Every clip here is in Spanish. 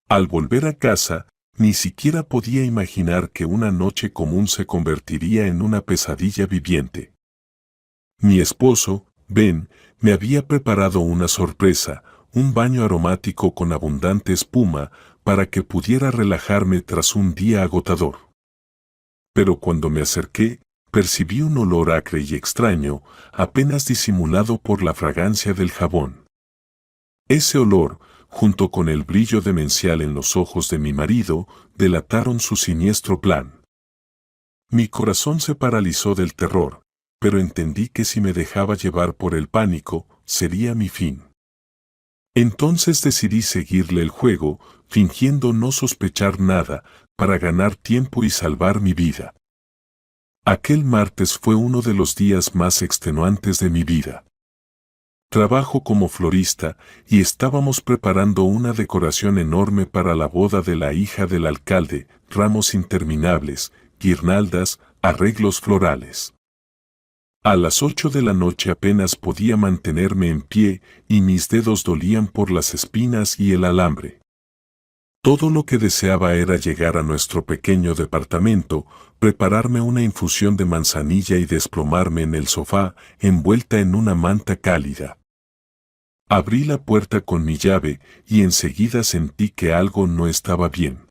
Al volver a casa, ni siquiera podía imaginar que una noche común se convertiría en una pesadilla viviente. Mi esposo, Ben, me había preparado una sorpresa, un baño aromático con abundante espuma, para que pudiera relajarme tras un día agotador. Pero cuando me acerqué, percibí un olor acre y extraño, apenas disimulado por la fragancia del jabón. Ese olor, junto con el brillo demencial en los ojos de mi marido, delataron su siniestro plan. Mi corazón se paralizó del terror, pero entendí que si me dejaba llevar por el pánico, sería mi fin. Entonces decidí seguirle el juego, fingiendo no sospechar nada, para ganar tiempo y salvar mi vida. Aquel martes fue uno de los días más extenuantes de mi vida. Trabajo como florista y estábamos preparando una decoración enorme para la boda de la hija del alcalde, ramos interminables, guirnaldas, arreglos florales. A las 8 de la noche apenas podía mantenerme en pie y mis dedos dolían por las espinas y el alambre. Todo lo que deseaba era llegar a nuestro pequeño departamento, prepararme una infusión de manzanilla y desplomarme en el sofá, envuelta en una manta cálida. Abrí la puerta con mi llave y enseguida sentí que algo no estaba bien.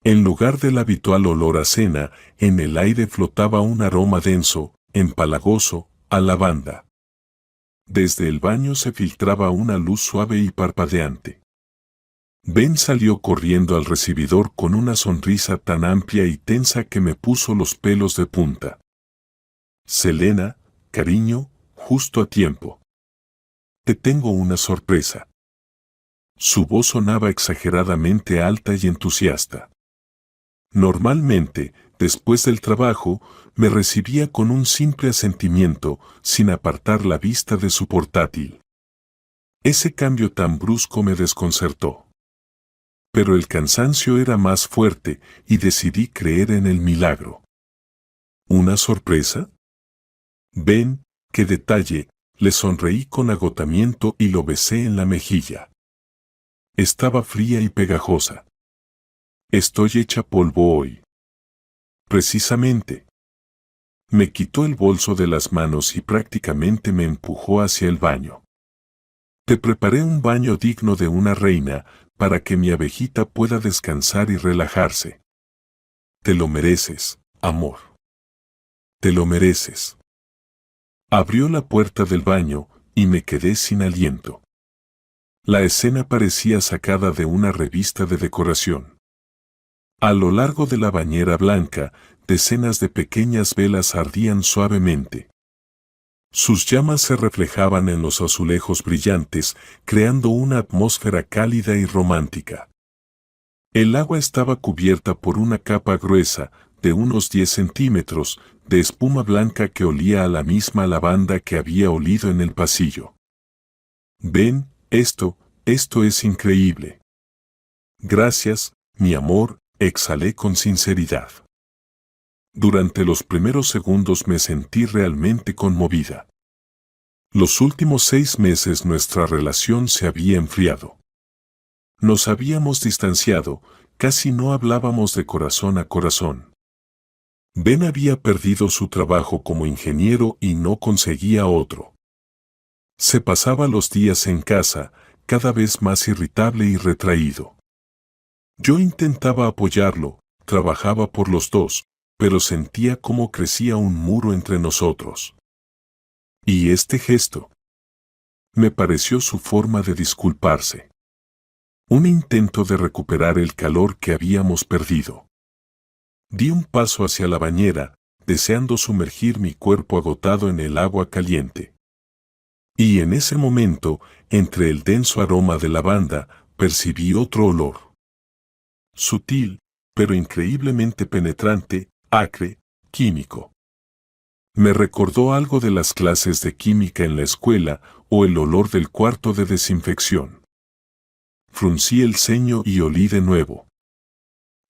En lugar del habitual olor a cena, en el aire flotaba un aroma denso, empalagoso, a lavanda. Desde el baño se filtraba una luz suave y parpadeante. Ben salió corriendo al recibidor con una sonrisa tan amplia y tensa que me puso los pelos de punta. Selena, cariño, justo a tiempo. Te tengo una sorpresa. Su voz sonaba exageradamente alta y entusiasta. Normalmente, después del trabajo, me recibía con un simple asentimiento, sin apartar la vista de su portátil. Ese cambio tan brusco me desconcertó. Pero el cansancio era más fuerte y decidí creer en el milagro. ¿Una sorpresa? Ven, qué detalle, le sonreí con agotamiento y lo besé en la mejilla. Estaba fría y pegajosa. Estoy hecha polvo hoy. Precisamente. Me quitó el bolso de las manos y prácticamente me empujó hacia el baño. Te preparé un baño digno de una reina, para que mi abejita pueda descansar y relajarse. Te lo mereces, amor. Te lo mereces. Abrió la puerta del baño y me quedé sin aliento. La escena parecía sacada de una revista de decoración. A lo largo de la bañera blanca, decenas de pequeñas velas ardían suavemente. Sus llamas se reflejaban en los azulejos brillantes, creando una atmósfera cálida y romántica. El agua estaba cubierta por una capa gruesa, de unos 10 centímetros, de espuma blanca que olía a la misma lavanda que había olido en el pasillo. Ven, esto es increíble. Gracias, mi amor, exhalé con sinceridad. Durante los primeros segundos me sentí realmente conmovida. Los últimos 6 meses nuestra relación se había enfriado. Nos habíamos distanciado, casi no hablábamos de corazón a corazón. Ben había perdido su trabajo como ingeniero y no conseguía otro. Se pasaba los días en casa, cada vez más irritable y retraído. Yo intentaba apoyarlo, trabajaba por los dos, pero sentía cómo crecía un muro entre nosotros. Y este gesto me pareció su forma de disculparse. Un intento de recuperar el calor que habíamos perdido. Di un paso hacia la bañera, deseando sumergir mi cuerpo agotado en el agua caliente. Y en ese momento, entre el denso aroma de lavanda, percibí otro olor. Sutil, pero increíblemente penetrante, acre, químico. Me recordó algo de las clases de química en la escuela o el olor del cuarto de desinfección. Fruncí el ceño y olí de nuevo.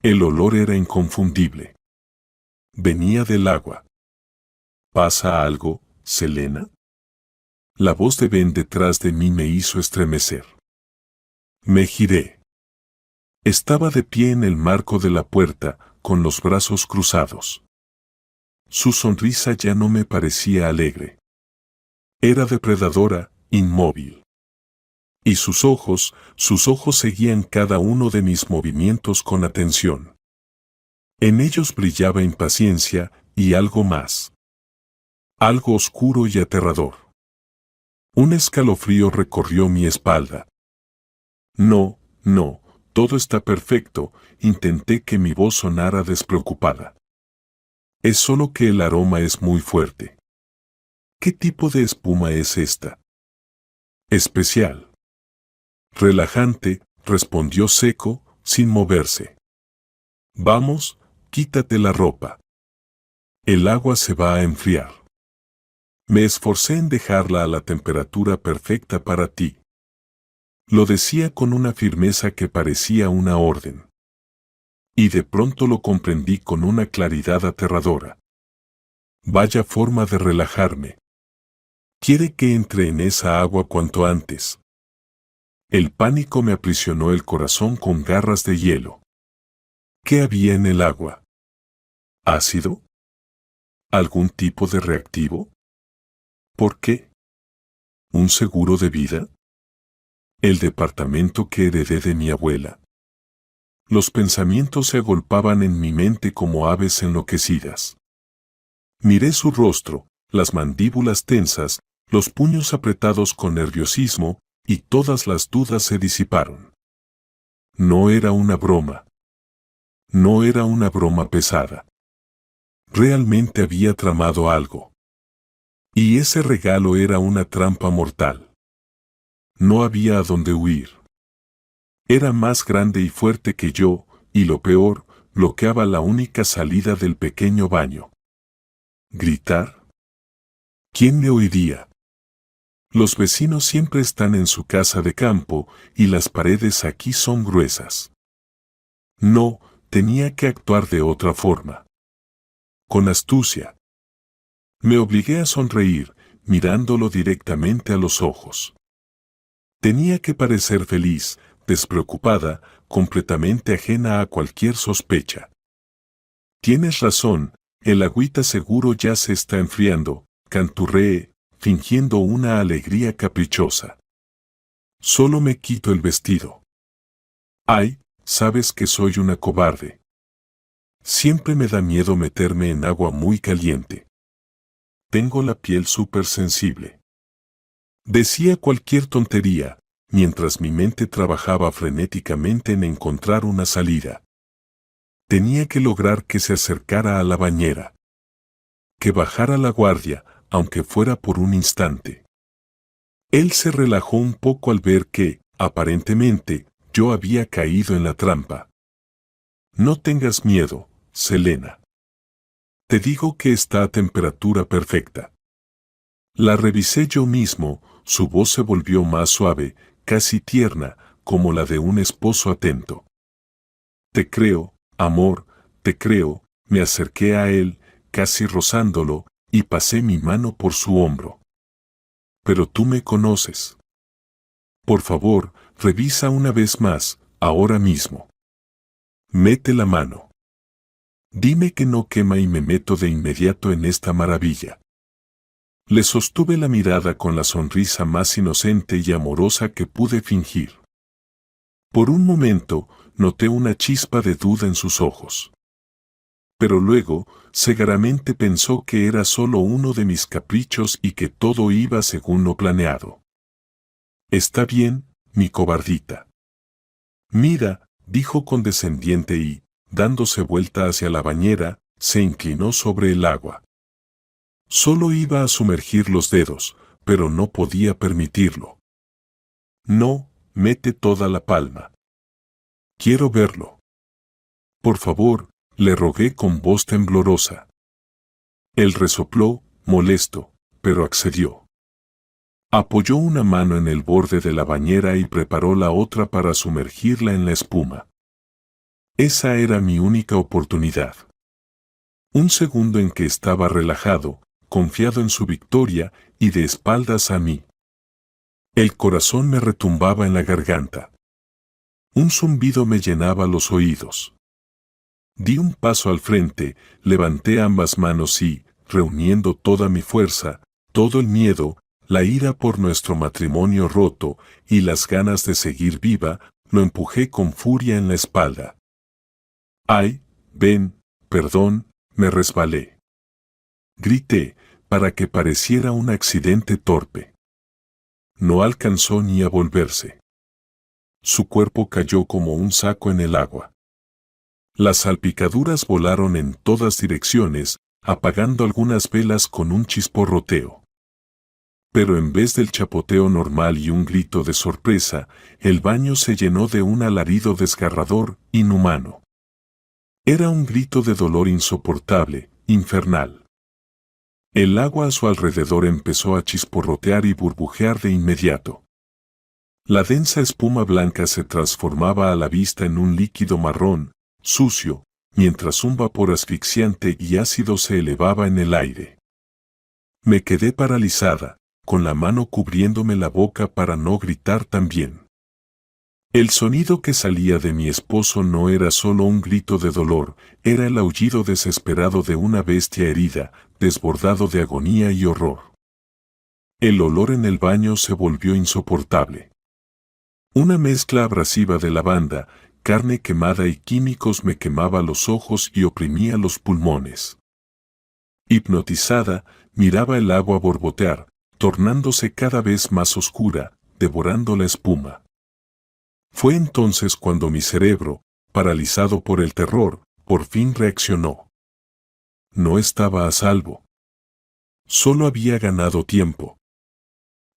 El olor era inconfundible. Venía del agua. ¿Pasa algo, Selena? La voz de Ben detrás de mí me hizo estremecer. Me giré. Estaba de pie en el marco de la puerta, con los brazos cruzados. Su sonrisa ya no me parecía alegre. Era depredadora, inmóvil. Y sus ojos seguían cada uno de mis movimientos con atención. En ellos brillaba impaciencia y algo más. Algo oscuro y aterrador. Un escalofrío recorrió mi espalda. No, no, todo está perfecto, intenté que mi voz sonara despreocupada. Es solo que el aroma es muy fuerte. ¿Qué tipo de espuma es esta? Especial. Relajante, respondió seco, sin moverse. Vamos, quítate la ropa. El agua se va a enfriar. Me esforcé en dejarla a la temperatura perfecta para ti. Lo decía con una firmeza que parecía una orden. Y de pronto lo comprendí con una claridad aterradora. Vaya forma de relajarme. Quiere que entre en esa agua cuanto antes. El pánico me aprisionó el corazón con garras de hielo. ¿Qué había en el agua? ¿Ácido? ¿Algún tipo de reactivo? ¿Por qué? ¿Un seguro de vida? ¿El departamento que heredé de mi abuela? Los pensamientos se agolpaban en mi mente como aves enloquecidas. Miré su rostro, las mandíbulas tensas, los puños apretados con nerviosismo, y todas las dudas se disiparon. No era una broma. No era una broma pesada. Realmente había tramado algo. Y ese regalo era una trampa mortal. No había a dónde huir. Era más grande y fuerte que yo, y lo peor, bloqueaba la única salida del pequeño baño. ¿Gritar? ¿Quién me oiría? Los vecinos siempre están en su casa de campo, y las paredes aquí son gruesas. No, tenía que actuar de otra forma. Con astucia. Me obligué a sonreír, mirándolo directamente a los ojos. Tenía que parecer feliz, despreocupada, completamente ajena a cualquier sospecha. Tienes razón, el agüita seguro ya se está enfriando, canturreé, fingiendo una alegría caprichosa. Solo me quito el vestido. Ay, sabes que soy una cobarde. Siempre me da miedo meterme en agua muy caliente. Tengo la piel súper sensible. Decía cualquier tontería, mientras mi mente trabajaba frenéticamente en encontrar una salida. Tenía que lograr que se acercara a la bañera. Que bajara la guardia, aunque fuera por un instante. Él se relajó un poco al ver que, aparentemente, yo había caído en la trampa. No tengas miedo, Selena. Te digo que está a temperatura perfecta. La revisé yo mismo, su voz se volvió más suave, casi tierna, como la de un esposo atento. Te creo, amor, te creo, me acerqué a él, casi rozándolo, y pasé mi mano por su hombro. Pero tú me conoces. Por favor, revisa una vez más, ahora mismo. Mete la mano. Dime que no quema y me meto de inmediato en esta maravilla. Le sostuve la mirada con la sonrisa más inocente y amorosa que pude fingir. Por un momento, noté una chispa de duda en sus ojos. Pero luego, cegaramente pensó que era solo uno de mis caprichos y que todo iba según lo planeado. Está bien, mi cobardita. Mira, dijo condescendiente y, dándose vuelta hacia la bañera, se inclinó sobre el agua. Solo iba a sumergir los dedos, pero no podía permitirlo. No, mete toda la palma. Quiero verlo. Por favor, le rogué con voz temblorosa. Él resopló, molesto, pero accedió. Apoyó una mano en el borde de la bañera y preparó la otra para sumergirla en la espuma. Esa era mi única oportunidad. Un segundo en que estaba relajado, confiado en su victoria y de espaldas a mí. El corazón me retumbaba en la garganta. Un zumbido me llenaba los oídos. Di un paso al frente, levanté ambas manos y, reuniendo toda mi fuerza, todo el miedo, la ira por nuestro matrimonio roto y las ganas de seguir viva, lo empujé con furia en la espalda. ¡Ay, ven, perdón! Me resbalé. Grité, para que pareciera un accidente torpe. No alcanzó ni a volverse. Su cuerpo cayó como un saco en el agua. Las salpicaduras volaron en todas direcciones, apagando algunas velas con un chisporroteo. Pero en vez del chapoteo normal y un grito de sorpresa, el baño se llenó de un alarido desgarrador, inhumano. Era un grito de dolor insoportable, infernal. El agua a su alrededor empezó a chisporrotear y burbujear de inmediato. La densa espuma blanca se transformaba a la vista en un líquido marrón, sucio, mientras un vapor asfixiante y ácido se elevaba en el aire. Me quedé paralizada, con la mano cubriéndome la boca para no gritar también. El sonido que salía de mi esposo no era solo un grito de dolor, era el aullido desesperado de una bestia herida, desbordado de agonía y horror. El olor en el baño se volvió insoportable. Una mezcla abrasiva de lavanda, carne quemada y químicos me quemaba los ojos y oprimía los pulmones. Hipnotizada, miraba el agua borbotear, tornándose cada vez más oscura, devorando la espuma. Fue entonces cuando mi cerebro, paralizado por el terror, por fin reaccionó. No estaba a salvo. Solo había ganado tiempo.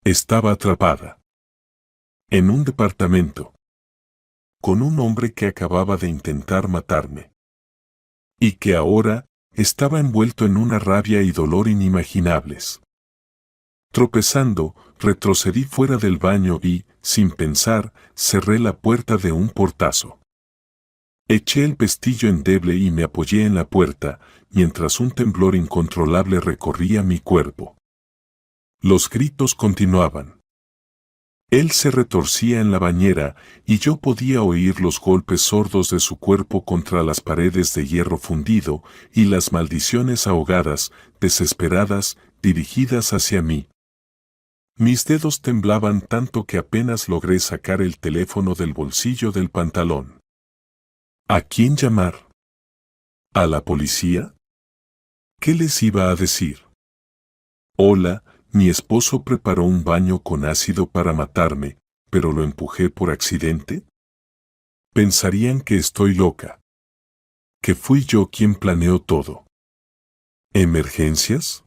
Estaba atrapada. En un departamento. Con un hombre que acababa de intentar matarme. Y que ahora estaba envuelto en una rabia y dolor inimaginables. Tropezando, retrocedí fuera del baño y, sin pensar, cerré la puerta de un portazo. Eché el pestillo endeble y me apoyé en la puerta, mientras un temblor incontrolable recorría mi cuerpo. Los gritos continuaban. Él se retorcía en la bañera y yo podía oír los golpes sordos de su cuerpo contra las paredes de hierro fundido y las maldiciones ahogadas, desesperadas, dirigidas hacia mí. Mis dedos temblaban tanto que apenas logré sacar el teléfono del bolsillo del pantalón. ¿A quién llamar? ¿A la policía? ¿Qué les iba a decir? Hola, mi esposo preparó un baño con ácido para matarme, pero lo empujé por accidente. Pensarían que estoy loca. Que fui yo quien planeó todo. ¿Emergencias?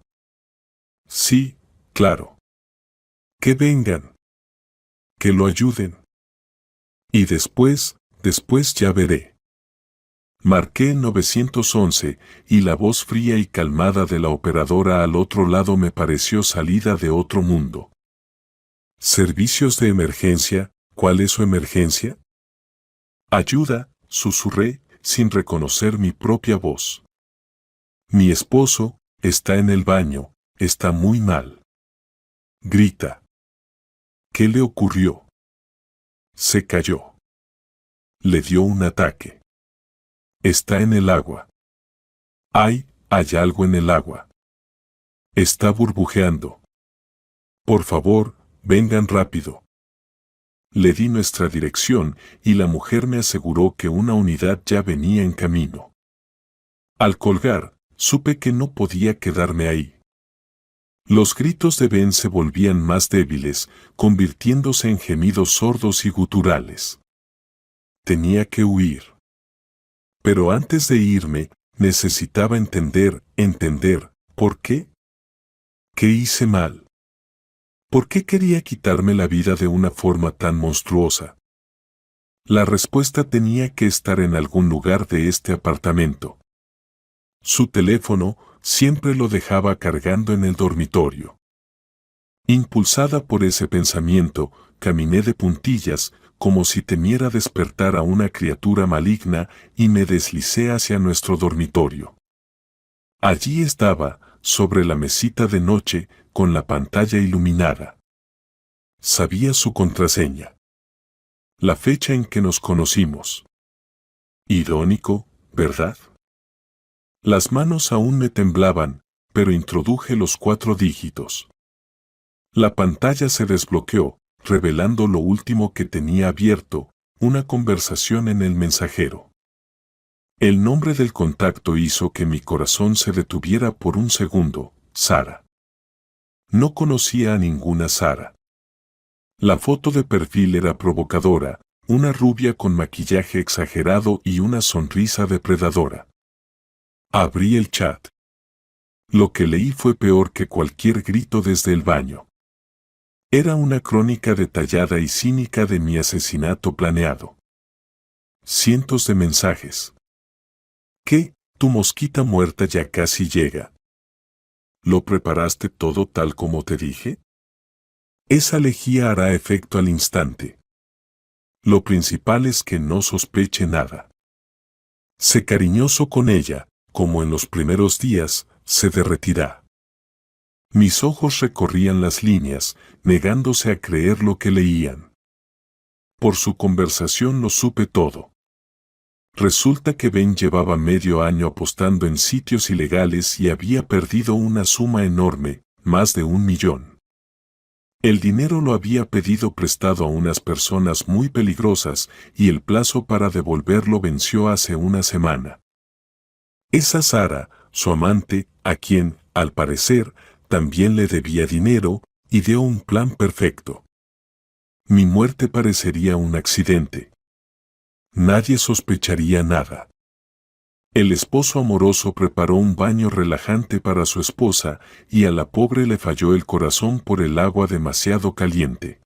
Sí, claro. Que vengan. Que lo ayuden. Y después ya veré. Marqué el 911 y la voz fría y calmada de la operadora al otro lado me pareció salida de otro mundo. ¿Servicios de emergencia? ¿Cuál es su emergencia? Ayuda, susurré, sin reconocer mi propia voz. Mi esposo está en el baño, está muy mal. Grita. ¿Qué le ocurrió? Se cayó. Le dio un ataque. Está en el agua. Hay algo en el agua. Está burbujeando. Por favor, vengan rápido. Le di nuestra dirección y la mujer me aseguró que una unidad ya venía en camino. Al colgar, supe que no podía quedarme ahí. Los gritos de Ben se volvían más débiles, convirtiéndose en gemidos sordos y guturales. Tenía que huir. Pero antes de irme, necesitaba entender, ¿por qué? ¿Qué hice mal? ¿Por qué quería quitarme la vida de una forma tan monstruosa? La respuesta tenía que estar en algún lugar de este apartamento. Su teléfono siempre lo dejaba cargando en el dormitorio. Impulsada por ese pensamiento, caminé de puntillas, como si temiera despertar a una criatura maligna, y me deslicé hacia nuestro dormitorio. Allí estaba, sobre la mesita de noche, con la pantalla iluminada. Sabía su contraseña. La fecha en que nos conocimos. Irónico, ¿verdad? Las manos aún me temblaban, pero introduje los 4 dígitos. La pantalla se desbloqueó, revelando lo último que tenía abierto, una conversación en el mensajero. El nombre del contacto hizo que mi corazón se detuviera por un segundo, Sara. No conocía a ninguna Sara. La foto de perfil era provocadora, una rubia con maquillaje exagerado y una sonrisa depredadora. Abrí el chat. Lo que leí fue peor que cualquier grito desde el baño. Era una crónica detallada y cínica de mi asesinato planeado. Cientos de mensajes. ¿Qué? Tu mosquita muerta ya casi llega. ¿Lo preparaste todo tal como te dije? Esa lejía hará efecto al instante. Lo principal es que no sospeche nada. Sé cariñoso con ella, como en los primeros días, se derretirá. Mis ojos recorrían las líneas, negándose a creer lo que leían. Por su conversación lo supe todo. Resulta que Ben llevaba medio año apostando en sitios ilegales y había perdido una suma enorme, más de 1 millón. El dinero lo había pedido prestado a unas personas muy peligrosas y el plazo para devolverlo venció hace una semana. Esa Sara, su amante, a quien, al parecer, también le debía dinero, ideó un plan perfecto. Mi muerte parecería un accidente. Nadie sospecharía nada. El esposo amoroso preparó un baño relajante para su esposa y a la pobre le falló el corazón por el agua demasiado caliente.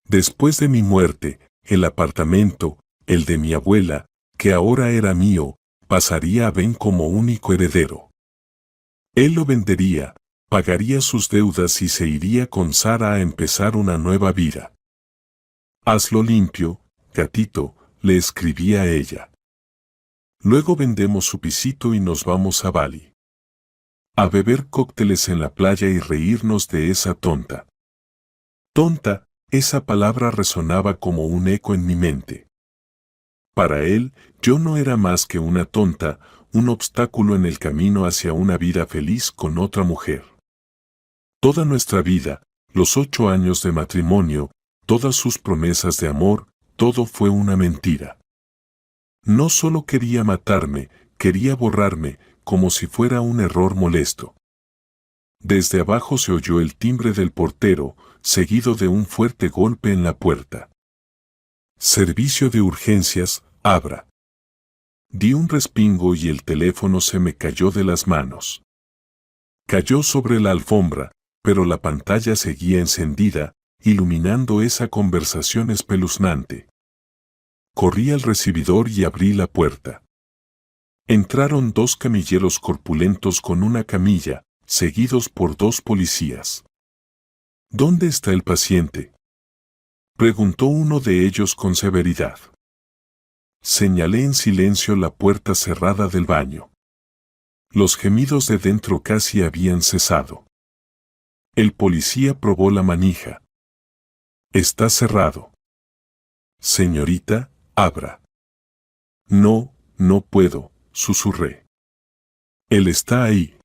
Después de mi muerte, el apartamento, el de mi abuela, que ahora era mío, pasaría a Ben como único heredero. Él lo vendería, pagaría sus deudas y se iría con Sara a empezar una nueva vida. Hazlo limpio, gatito, le escribí a ella. Luego vendemos su pisito y nos vamos a Bali. A beber cócteles en la playa y reírnos de esa tonta. Tonta, esa palabra resonaba como un eco en mi mente. Para él, yo no era más que una tonta, un obstáculo en el camino hacia una vida feliz con otra mujer. Toda nuestra vida, los 8 años de matrimonio, todas sus promesas de amor, todo fue una mentira. No solo quería matarme, quería borrarme, como si fuera un error molesto. Desde abajo se oyó el timbre del portero, seguido de un fuerte golpe en la puerta. Servicio de urgencias, abra. Di un respingo y el teléfono se me cayó de las manos. Cayó sobre la alfombra, pero la pantalla seguía encendida, iluminando esa conversación espeluznante. Corrí al recibidor y abrí la puerta. Entraron 2 camilleros corpulentos con una camilla, seguidos por 2 policías. ¿Dónde está el paciente?, preguntó uno de ellos con severidad. Señalé en silencio la puerta cerrada del baño. Los gemidos de dentro casi habían cesado. El policía probó la manija. Está cerrado. Señorita, abra. No, no puedo, susurré. Él está ahí.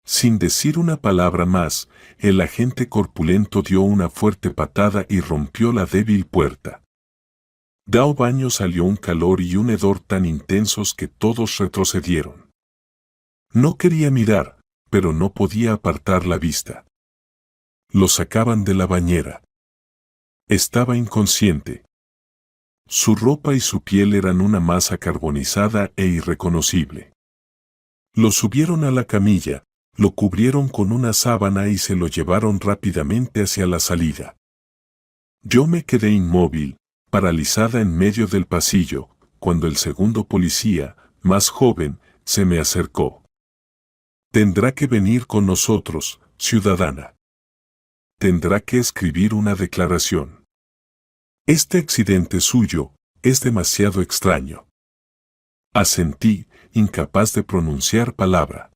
Sin decir una palabra más, el agente corpulento dio una fuerte patada y rompió la débil puerta. Del baño salió un calor y un hedor tan intensos que todos retrocedieron. No quería mirar, pero no podía apartar la vista. Lo sacaban de la bañera. Estaba inconsciente. Su ropa y su piel eran una masa carbonizada e irreconocible. Lo subieron a la camilla, lo cubrieron con una sábana y se lo llevaron rápidamente hacia la salida. Yo me quedé inmóvil, paralizada en medio del pasillo, cuando el segundo policía, más joven, se me acercó. Tendrá que venir con nosotros, ciudadana. Tendrá que escribir una declaración. Este accidente suyo es demasiado extraño. Asentí, incapaz de pronunciar palabra.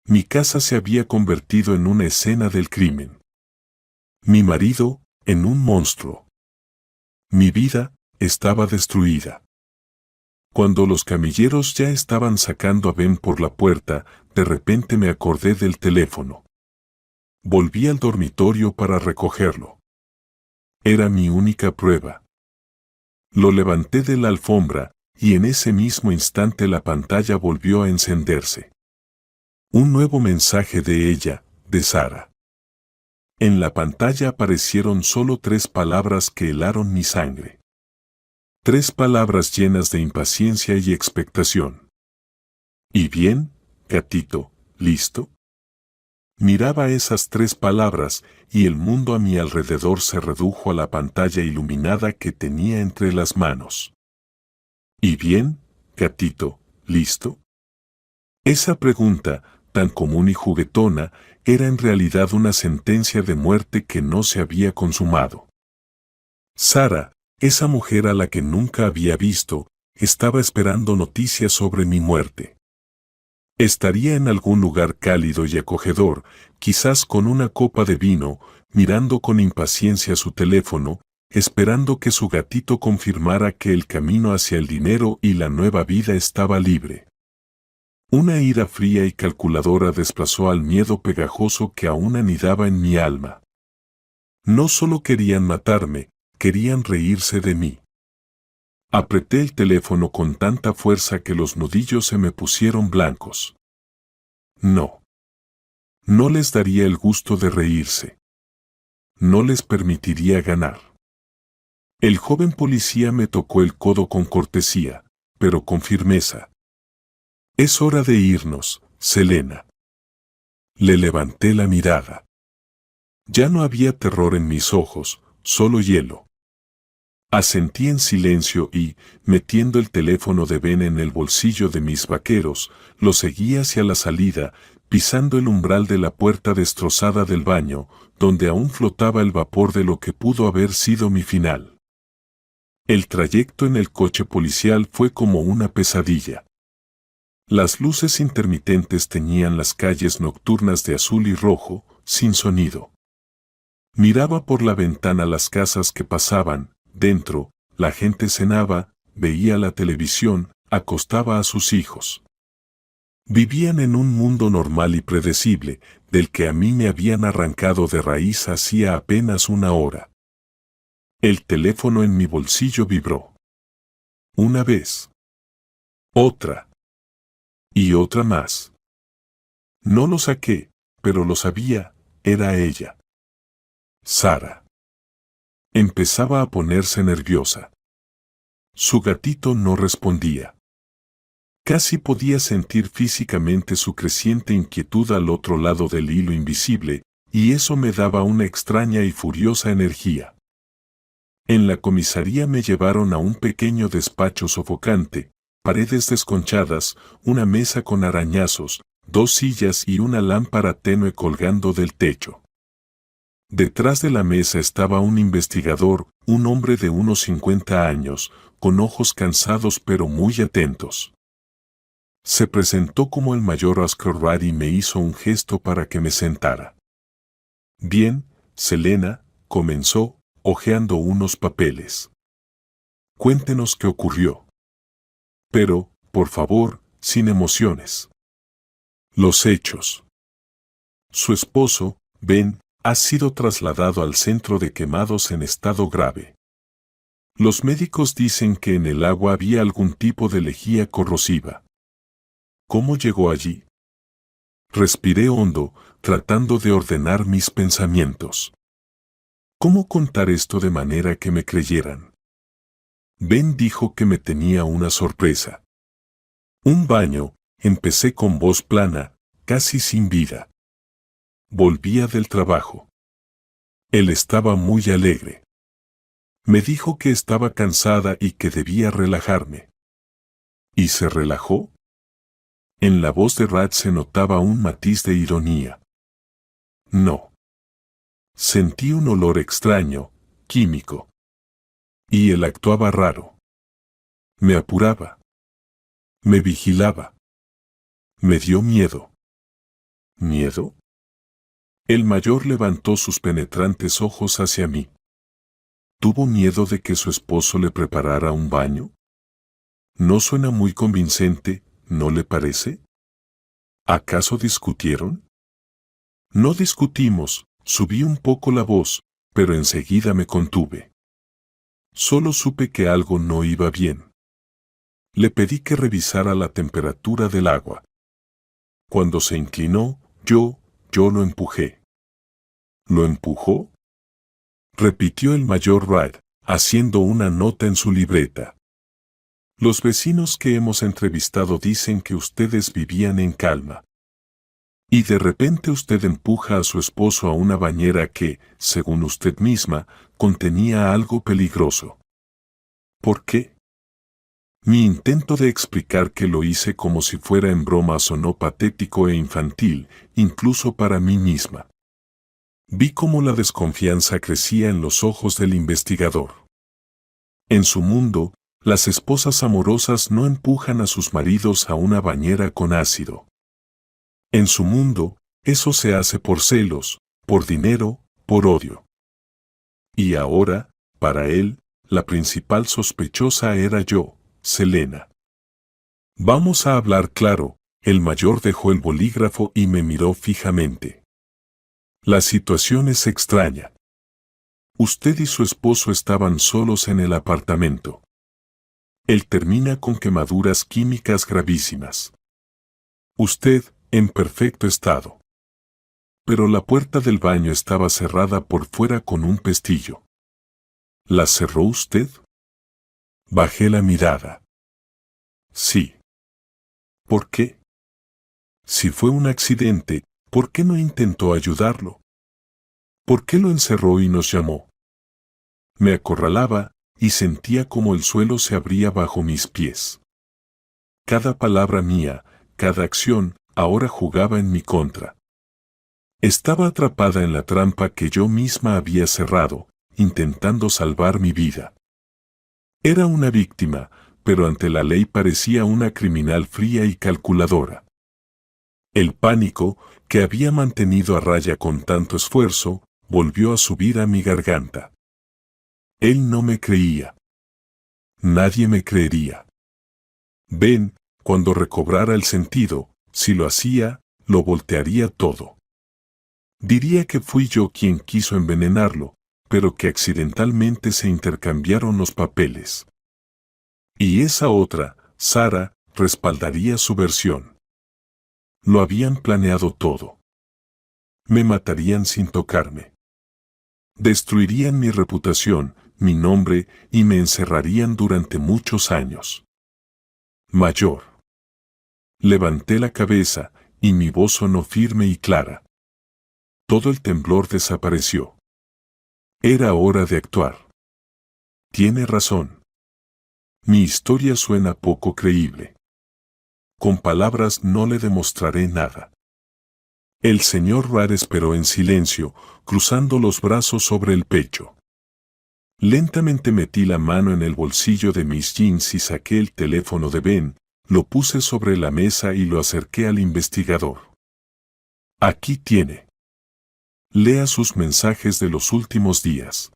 Mi casa se había convertido en una escena del crimen. Mi marido, en un monstruo. Mi vida estaba destruida. Cuando los camilleros ya estaban sacando a Ben por la puerta, de repente me acordé del teléfono. Volví al dormitorio para recogerlo. Era mi única prueba. Lo levanté de la alfombra, y en ese mismo instante la pantalla volvió a encenderse. Un nuevo mensaje de ella, de Sara. En la pantalla aparecieron solo 3 palabras que helaron mi sangre. 3 palabras llenas de impaciencia y expectación. ¿Y bien, gatito, listo? Miraba esas 3 palabras y el mundo a mi alrededor se redujo a la pantalla iluminada que tenía entre las manos. ¿Y bien, gatito, listo? Esa pregunta, tan común y juguetona, era en realidad una sentencia de muerte que no se había consumado. Sara, esa mujer a la que nunca había visto, estaba esperando noticias sobre mi muerte. Estaría en algún lugar cálido y acogedor, quizás con una copa de vino, mirando con impaciencia su teléfono, esperando que su gatito confirmara que el camino hacia el dinero y la nueva vida estaba libre. Una ira fría y calculadora desplazó al miedo pegajoso que aún anidaba en mi alma. No solo querían matarme, querían reírse de mí. Apreté el teléfono con tanta fuerza que los nudillos se me pusieron blancos. No. No les daría el gusto de reírse. No les permitiría ganar. El joven policía me tocó el codo con cortesía, pero con firmeza. Es hora de irnos, Selena. Le levanté la mirada. Ya no había terror en mis ojos, solo hielo. Asentí en silencio y, metiendo el teléfono de Ben en el bolsillo de mis vaqueros, lo seguí hacia la salida, pisando el umbral de la puerta destrozada del baño, donde aún flotaba el vapor de lo que pudo haber sido mi final. El trayecto en el coche policial fue como una pesadilla. Las luces intermitentes teñían las calles nocturnas de azul y rojo, sin sonido. Miraba por la ventana las casas que pasaban. Dentro, la gente cenaba, veía la televisión, acostaba a sus hijos. Vivían en un mundo normal y predecible, del que a mí me habían arrancado de raíz hacía apenas una hora. El teléfono en mi bolsillo vibró. Una vez. Otra. Y otra más. No lo saqué, pero lo sabía, era ella. Sara. Empezaba a ponerse nerviosa. Su gatito no respondía. Casi podía sentir físicamente su creciente inquietud al otro lado del hilo invisible, y eso me daba una extraña y furiosa energía. En la comisaría me llevaron a un pequeño despacho sofocante, paredes desconchadas, una mesa con arañazos, 2 sillas y una lámpara tenue colgando del techo. Detrás de la mesa estaba un investigador, un hombre de unos 50 años, con ojos cansados pero muy atentos. Se presentó como el mayor Oscar Rudd y me hizo un gesto para que me sentara. Bien, Selena, comenzó, hojeando unos papeles. Cuéntenos qué ocurrió. Pero, por favor, sin emociones. Los hechos. Su esposo, Ben, ha sido trasladado al centro de quemados en estado grave. Los médicos dicen que en el agua había algún tipo de lejía corrosiva. ¿Cómo llegó allí? Respiré hondo, tratando de ordenar mis pensamientos. ¿Cómo contar esto de manera que me creyeran? Ben dijo que me tenía una sorpresa. Un baño, empecé con voz plana, casi sin vida. Volvía del trabajo. Él estaba muy alegre. Me dijo que estaba cansada y que debía relajarme. ¿Y se relajó? En la voz de Rudd se notaba un matiz de ironía. No. Sentí un olor extraño, químico. Y él actuaba raro. Me apuraba. Me vigilaba. Me dio miedo. ¿Miedo? El mayor levantó sus penetrantes ojos hacia mí. ¿Tuvo miedo de que su esposo le preparara un baño? No suena muy convincente, ¿no le parece? ¿Acaso discutieron? No discutimos, subí un poco la voz, pero enseguida me contuve. Solo supe que algo no iba bien. Le pedí que revisara la temperatura del agua. Cuando se inclinó, yo lo empujé. ¿Lo empujó? Repitió el mayor Wright, haciendo una nota en su libreta. Los vecinos que hemos entrevistado dicen que ustedes vivían en calma. Y de repente usted empuja a su esposo a una bañera que, según usted misma, contenía algo peligroso. ¿Por qué? Mi intento de explicar que lo hice como si fuera en broma sonó patético e infantil, incluso para mí misma. Vi cómo la desconfianza crecía en los ojos del investigador. En su mundo, las esposas amorosas no empujan a sus maridos a una bañera con ácido. En su mundo, eso se hace por celos, por dinero, por odio. Y ahora, para él, la principal sospechosa era yo, Selena. Vamos a hablar claro, el mayor dejó el bolígrafo y me miró fijamente. La situación es extraña. Usted y su esposo estaban solos en el apartamento. Él termina con quemaduras químicas gravísimas. Usted, en perfecto estado. Pero la puerta del baño estaba cerrada por fuera con un pestillo. ¿La cerró usted? Bajé la mirada. Sí. ¿Por qué? Si fue un accidente, ¿por qué no intentó ayudarlo? ¿Por qué lo encerró y nos llamó? Me acorralaba y sentía como el suelo se abría bajo mis pies. Cada palabra mía, cada acción, ahora jugaba en mi contra. Estaba atrapada en la trampa que yo misma había cerrado, intentando salvar mi vida. Era una víctima, pero ante la ley parecía una criminal fría y calculadora. El pánico, que había mantenido a raya con tanto esfuerzo, volvió a subir a mi garganta. Él no me creía. Nadie me creería. Ben, cuando recobrara el sentido, si lo hacía, lo voltearía todo. Diría que fui yo quien quiso envenenarlo, pero que accidentalmente se intercambiaron los papeles. Y esa otra, Sara, respaldaría su versión. Lo habían planeado todo. Me matarían sin tocarme. Destruirían mi reputación, mi nombre, y me encerrarían durante muchos años. Mayor. Levanté la cabeza, y mi voz sonó firme y clara. Todo el temblor desapareció. Era hora de actuar. Tiene razón. Mi historia suena poco creíble. Con palabras no le demostraré nada. El señor Rar esperó en silencio, cruzando los brazos sobre el pecho. Lentamente metí la mano en el bolsillo de mis jeans y saqué el teléfono de Ben, lo puse sobre la mesa y lo acerqué al investigador. Aquí tiene. Lea sus mensajes de los últimos días.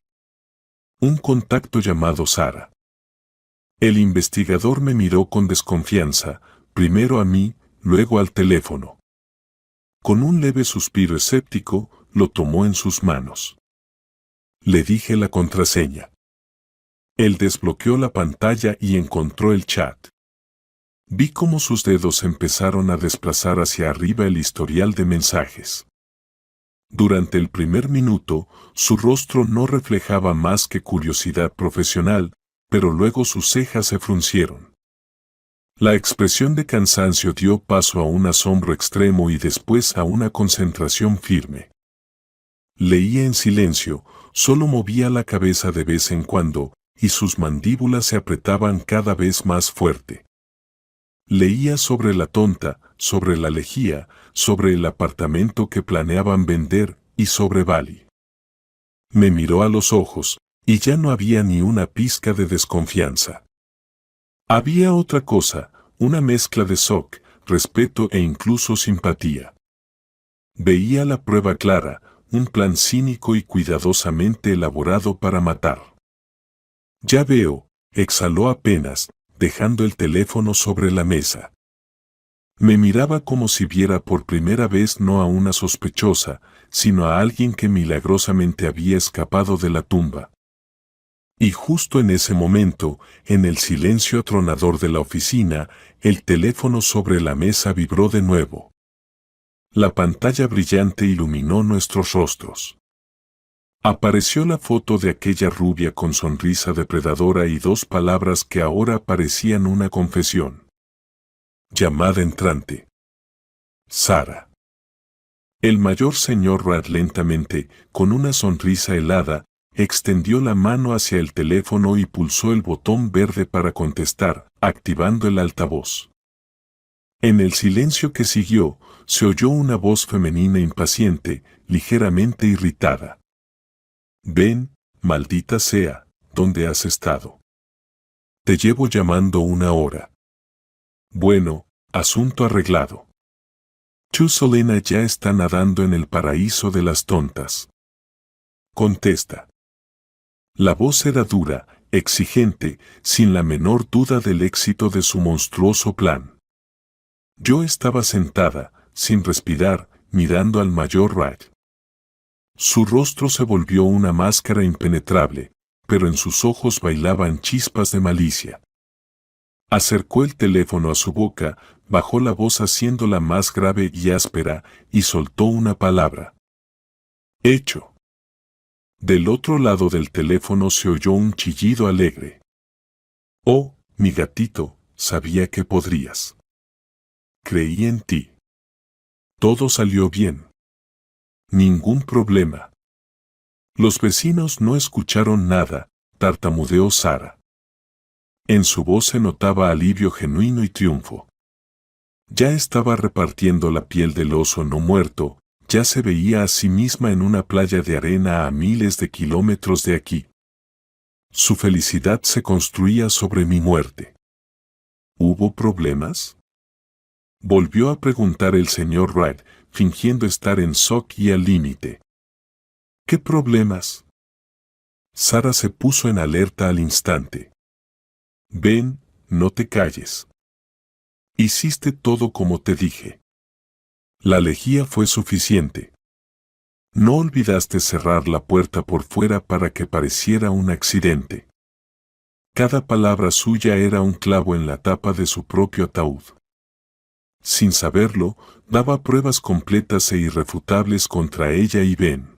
Un contacto llamado Sara. El investigador me miró con desconfianza, primero a mí, luego al teléfono. Con un leve suspiro escéptico, lo tomó en sus manos. Le dije la contraseña. Él desbloqueó la pantalla y encontró el chat. Vi cómo sus dedos empezaron a desplazar hacia arriba el historial de mensajes. Durante el primer minuto, su rostro no reflejaba más que curiosidad profesional, pero luego sus cejas se fruncieron. La expresión de cansancio dio paso a un asombro extremo y después a una concentración firme. Leía en silencio, solo movía la cabeza de vez en cuando, y sus mandíbulas se apretaban cada vez más fuerte. Leía sobre la tonta, sobre la lejía, sobre el apartamento que planeaban vender, y sobre Bali. Me miró a los ojos, y ya no había ni una pizca de desconfianza. Había otra cosa, una mezcla de shock, respeto e incluso simpatía. Veía la prueba clara, un plan cínico y cuidadosamente elaborado para matar. Ya veo, exhaló apenas, dejando el teléfono sobre la mesa. Me miraba como si viera por primera vez no a una sospechosa, sino a alguien que milagrosamente había escapado de la tumba. Y justo en ese momento, en el silencio atronador de la oficina, el teléfono sobre la mesa vibró de nuevo. La pantalla brillante iluminó nuestros rostros. Apareció la foto de aquella rubia con sonrisa depredadora y dos palabras que ahora parecían una confesión. Llamada entrante. Sara. El mayor señor Rad lentamente, con una sonrisa helada, extendió la mano hacia el teléfono y pulsó el botón verde para contestar, activando el altavoz. En el silencio que siguió, se oyó una voz femenina impaciente, ligeramente irritada. Ven, maldita sea, ¿dónde has estado? Te llevo llamando 1 hora. Bueno, asunto arreglado. Chusolena ya está nadando en el paraíso de las tontas. Contesta. La voz era dura, exigente, sin la menor duda del éxito de su monstruoso plan. Yo estaba sentada, sin respirar, mirando al mayor Wright. Su rostro se volvió una máscara impenetrable, pero en sus ojos bailaban chispas de malicia. Acercó el teléfono a su boca, bajó la voz haciéndola más grave y áspera, y soltó una palabra. Hecho. Del otro lado del teléfono se oyó un chillido alegre. Oh, mi gatito, sabía que podrías. Creí en ti. Todo salió bien. Ningún problema. Los vecinos no escucharon nada, tartamudeó Sara. En su voz se notaba alivio genuino y triunfo. Ya estaba repartiendo la piel del oso no muerto, ya se veía a sí misma en una playa de arena a miles de kilómetros de aquí. Su felicidad se construía sobre mi muerte. ¿Hubo problemas? Volvió a preguntar el señor Wright, fingiendo estar en shock y al límite. ¿Qué problemas? Sara se puso en alerta al instante. Ven, no te calles. Hiciste todo como te dije. La lejía fue suficiente. No olvidaste cerrar la puerta por fuera para que pareciera un accidente. Cada palabra suya era un clavo en la tapa de su propio ataúd. Sin saberlo, daba pruebas completas e irrefutables contra ella y Ben.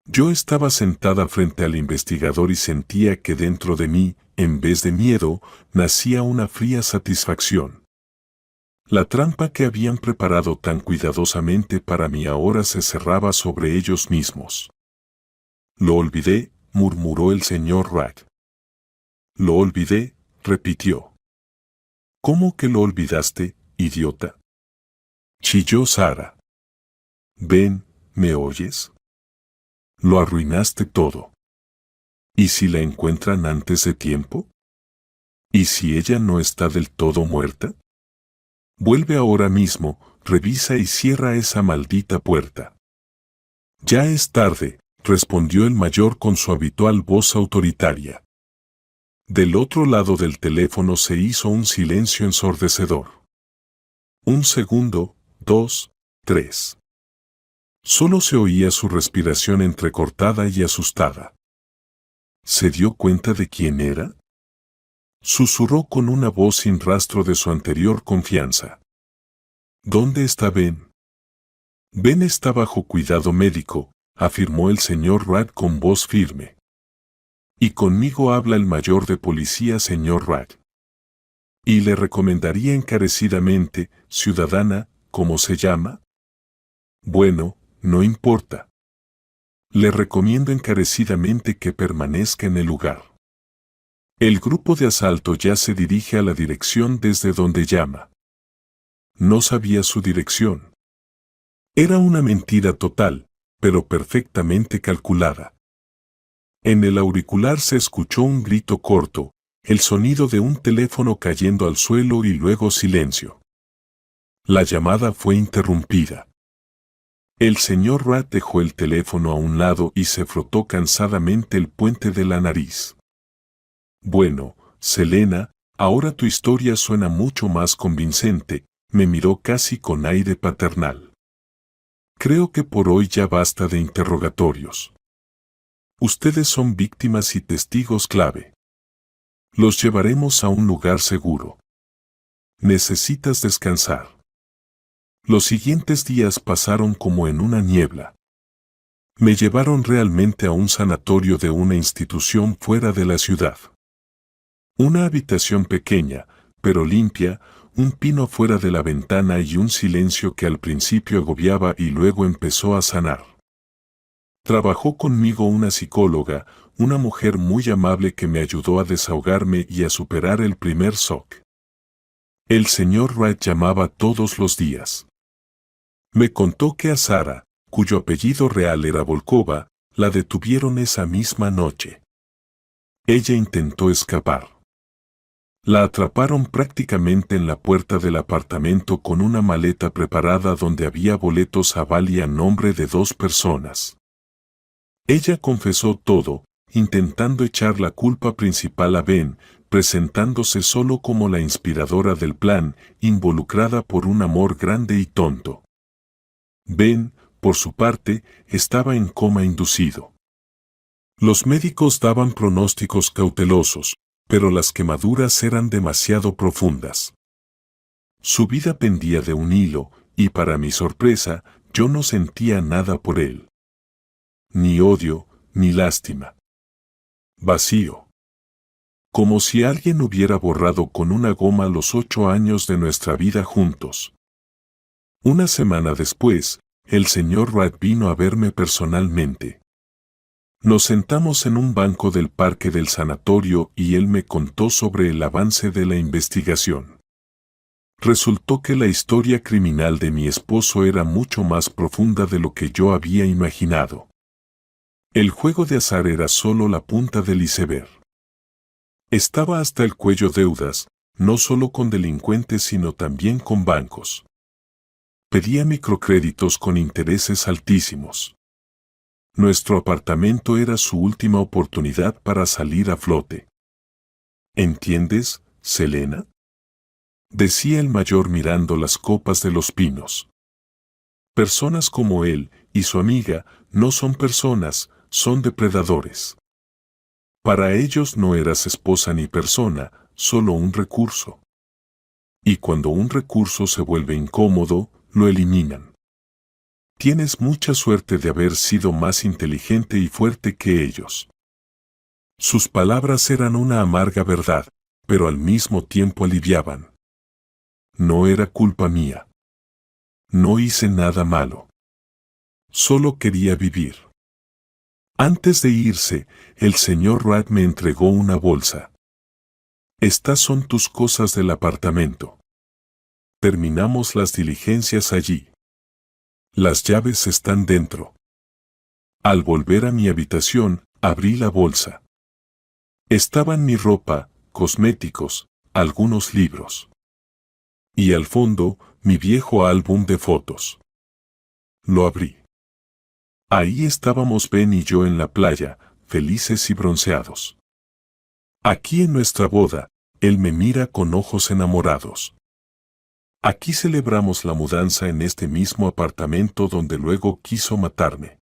Yo estaba sentada frente al investigador y sentía que dentro de mí, en vez de miedo, nacía una fría satisfacción. La trampa que habían preparado tan cuidadosamente para mí ahora se cerraba sobre ellos mismos. Lo olvidé, murmuró el señor Wright. Lo olvidé, repitió. ¿Cómo que lo olvidaste, idiota? Chilló Sara. Ven, ¿me oyes? Lo arruinaste todo. ¿Y si la encuentran antes de tiempo? ¿Y si ella no está del todo muerta? Vuelve ahora mismo, revisa y cierra esa maldita puerta. Ya es tarde, respondió el mayor con su habitual voz autoritaria. Del otro lado del teléfono se hizo un silencio ensordecedor. 1 segundo, 2, 3. Solo se oía su respiración entrecortada y asustada. ¿Se dio cuenta de quién era? Susurró con una voz sin rastro de su anterior confianza. ¿Dónde está Ben? Ben está bajo cuidado médico, afirmó el señor Wright con voz firme. Y conmigo habla el mayor de policía, señor Wright. Y le recomendaría encarecidamente, ciudadana, ¿cómo se llama? Bueno, no importa. Le recomiendo encarecidamente que permanezca en el lugar. El grupo de asalto ya se dirige a la dirección desde donde llama. No sabía su dirección. Era una mentira total, pero perfectamente calculada. En el auricular se escuchó un grito corto, el sonido de un teléfono cayendo al suelo y luego silencio. La llamada fue interrumpida. El señor Rat dejó el teléfono a un lado y se frotó cansadamente el puente de la nariz. Bueno, Selena, ahora tu historia suena mucho más convincente, me miró casi con aire paternal. Creo que por hoy ya basta de interrogatorios. Ustedes son víctimas y testigos clave. Los llevaremos a un lugar seguro. Necesitas descansar. Los siguientes días pasaron como en una niebla. Me llevaron realmente a un sanatorio de una institución fuera de la ciudad. Una habitación pequeña, pero limpia, un pino fuera de la ventana y un silencio que al principio agobiaba y luego empezó a sanar. Trabajó conmigo una psicóloga, una mujer muy amable que me ayudó a desahogarme y a superar el primer shock. El señor Wright llamaba todos los días. Me contó que a Sara, cuyo apellido real era Volkova, la detuvieron esa misma noche. Ella intentó escapar. La atraparon prácticamente en la puerta del apartamento con una maleta preparada donde había boletos a Bali a nombre de 2 personas. Ella confesó todo, intentando echar la culpa principal a Ben, presentándose solo como la inspiradora del plan, involucrada por un amor grande y tonto. Ben, por su parte, estaba en coma inducido. Los médicos daban pronósticos cautelosos, pero las quemaduras eran demasiado profundas. Su vida pendía de un hilo, y para mi sorpresa, yo no sentía nada por él. Ni odio, ni lástima. Vacío. Como si alguien hubiera borrado con una goma los 8 años de nuestra vida juntos. Una semana después, el señor Wright vino a verme personalmente. Nos sentamos en un banco del parque del sanatorio y él me contó sobre el avance de la investigación. Resultó que la historia criminal de mi esposo era mucho más profunda de lo que yo había imaginado. El juego de azar era solo la punta del iceberg. Estaba hasta el cuello deudas, no solo con delincuentes sino también con bancos. Pedía microcréditos con intereses altísimos. Nuestro apartamento era su última oportunidad para salir a flote. ¿Entiendes, Selena?, decía el mayor mirando las copas de los pinos. Personas como él y su amiga no son personas, son depredadores. Para ellos no eras esposa ni persona, solo un recurso. Y cuando un recurso se vuelve incómodo, lo eliminan. Tienes mucha suerte de haber sido más inteligente y fuerte que ellos. Sus palabras eran una amarga verdad, pero al mismo tiempo aliviaban. No era culpa mía. No hice nada malo. Solo quería vivir. Antes de irse, el señor Wright me entregó una bolsa. Estas son tus cosas del apartamento. Terminamos las diligencias allí. Las llaves están dentro. Al volver a mi habitación, abrí la bolsa. Estaban mi ropa, cosméticos, algunos libros. Y al fondo, mi viejo álbum de fotos. Lo abrí. Ahí estábamos Ben y yo en la playa, felices y bronceados. Aquí en nuestra boda, él me mira con ojos enamorados. Aquí celebramos la mudanza en este mismo apartamento donde luego quiso matarme.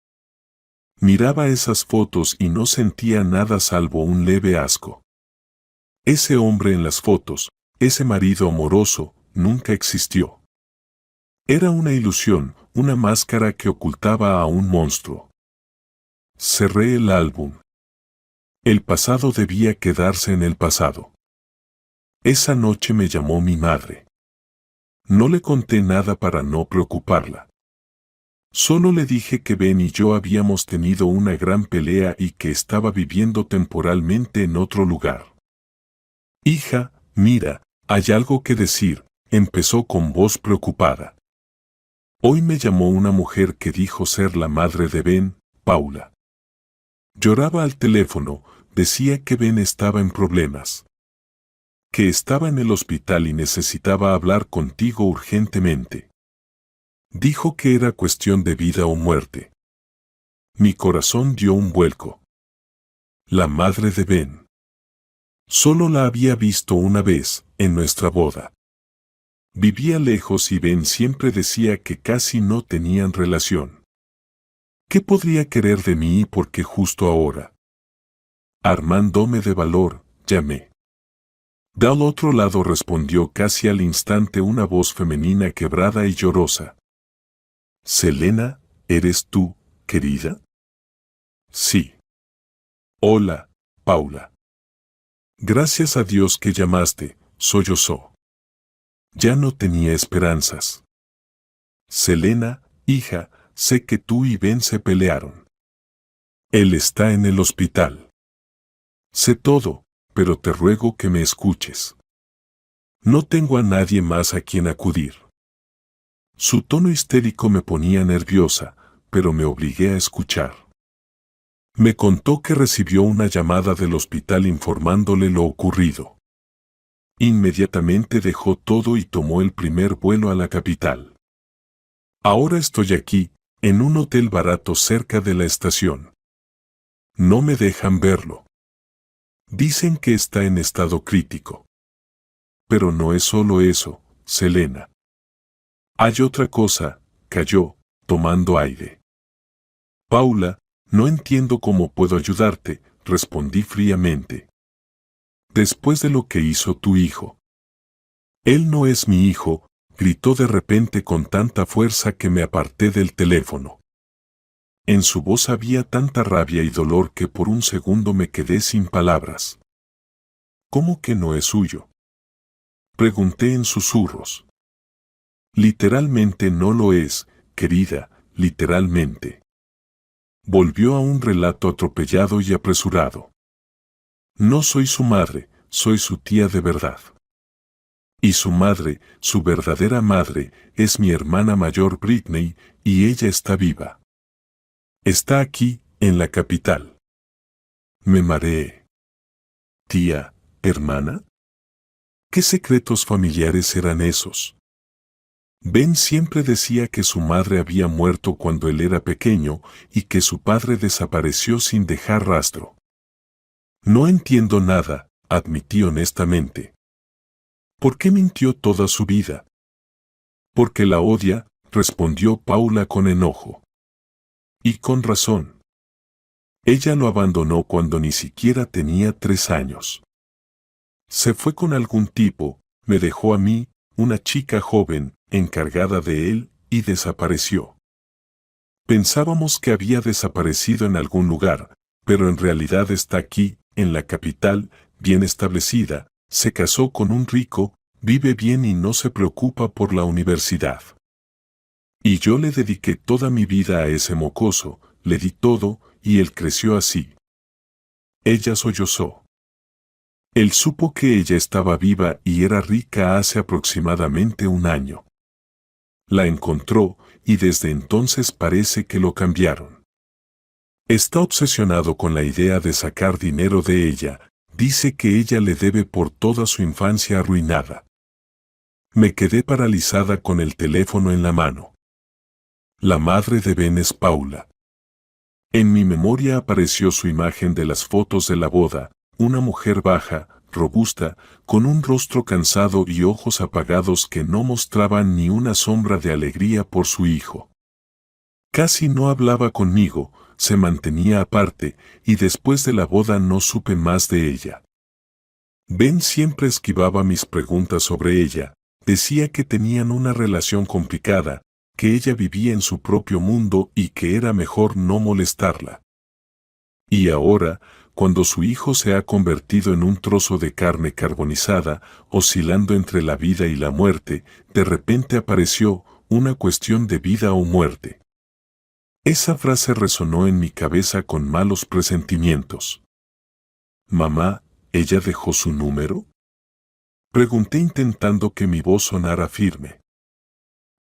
Miraba esas fotos y no sentía nada salvo un leve asco. Ese hombre en las fotos, ese marido amoroso, nunca existió. Era una ilusión, una máscara que ocultaba a un monstruo. Cerré el álbum. El pasado debía quedarse en el pasado. Esa noche me llamó mi madre. No le conté nada para no preocuparla. Solo le dije que Ben y yo habíamos tenido una gran pelea y que estaba viviendo temporalmente en otro lugar. Hija, mira, hay algo que decir, empezó con voz preocupada. Hoy me llamó una mujer que dijo ser la madre de Ben, Paula. Lloraba al teléfono, decía que Ben estaba en problemas. Que estaba en el hospital y necesitaba hablar contigo urgentemente. Dijo que era cuestión de vida o muerte. Mi corazón dio un vuelco. La madre de Ben. Solo la había visto una vez, en nuestra boda. Vivía lejos y Ben siempre decía que casi no tenían relación. ¿Qué podría querer de mí y por qué justo ahora? Armándome de valor, llamé. Del otro lado respondió casi al instante una voz femenina quebrada y llorosa. Selena, ¿eres tú, querida? Sí. Hola, Paula. Gracias a Dios que llamaste, sollozó. Ya no tenía esperanzas. Selena, hija, sé que tú y Ben se pelearon. Él está en el hospital. Sé todo, pero te ruego que me escuches. No tengo a nadie más a quien acudir. Su tono histérico me ponía nerviosa, pero me obligué a escuchar. Me contó que recibió una llamada del hospital informándole lo ocurrido. Inmediatamente dejó todo y tomó el primer vuelo a la capital. Ahora estoy aquí, en un hotel barato cerca de la estación. No me dejan verlo. Dicen que está en estado crítico. Pero no es solo eso, Selena. Hay otra cosa, calló, tomando aire. Paula, no entiendo cómo puedo ayudarte, respondí fríamente. Después de lo que hizo tu hijo. Él no es mi hijo, gritó de repente con tanta fuerza que me aparté del teléfono. En su voz había tanta rabia y dolor que por un segundo me quedé sin palabras. ¿Cómo que no es suyo? Pregunté en susurros. Literalmente no lo es, querida, literalmente. Volvió a un relato atropellado y apresurado. No soy su madre, soy su tía de verdad. Y su madre, su verdadera madre, es mi hermana mayor Britney, y ella está viva. Está aquí, en la capital. Me mareé. ¿Tía, hermana? ¿Qué secretos familiares eran esos? Ben siempre decía que su madre había muerto cuando él era pequeño y que su padre desapareció sin dejar rastro. No entiendo nada, admití honestamente. ¿Por qué mintió toda su vida? Porque la odia, respondió Paula con enojo. Y con razón. Ella lo abandonó cuando ni siquiera tenía 3 años. Se fue con algún tipo, me dejó a mí, una chica joven, encargada de él, y desapareció. Pensábamos que había desaparecido en algún lugar, pero en realidad está aquí, en la capital, bien establecida, se casó con un rico, vive bien y no se preocupa por la universidad. Y yo le dediqué toda mi vida a ese mocoso, le di todo, y él creció así. Ella sollozó. Él supo que ella estaba viva y era rica hace aproximadamente 1 año. La encontró, y desde entonces parece que lo cambiaron. Está obsesionado con la idea de sacar dinero de ella, dice que ella le debe por toda su infancia arruinada. Me quedé paralizada con el teléfono en la mano. La madre de Ben es Paula. En mi memoria apareció su imagen de las fotos de la boda, una mujer baja, robusta, con un rostro cansado y ojos apagados que no mostraban ni una sombra de alegría por su hijo. Casi no hablaba conmigo, se mantenía aparte, y después de la boda no supe más de ella. Ben siempre esquivaba mis preguntas sobre ella, decía que tenían una relación complicada, que ella vivía en su propio mundo y que era mejor no molestarla. Y ahora, cuando su hijo se ha convertido en un trozo de carne carbonizada, oscilando entre la vida y la muerte, de repente apareció una cuestión de vida o muerte. Esa frase resonó en mi cabeza con malos presentimientos. «Mamá, ¿ella dejó su número?», pregunté intentando que mi voz sonara firme.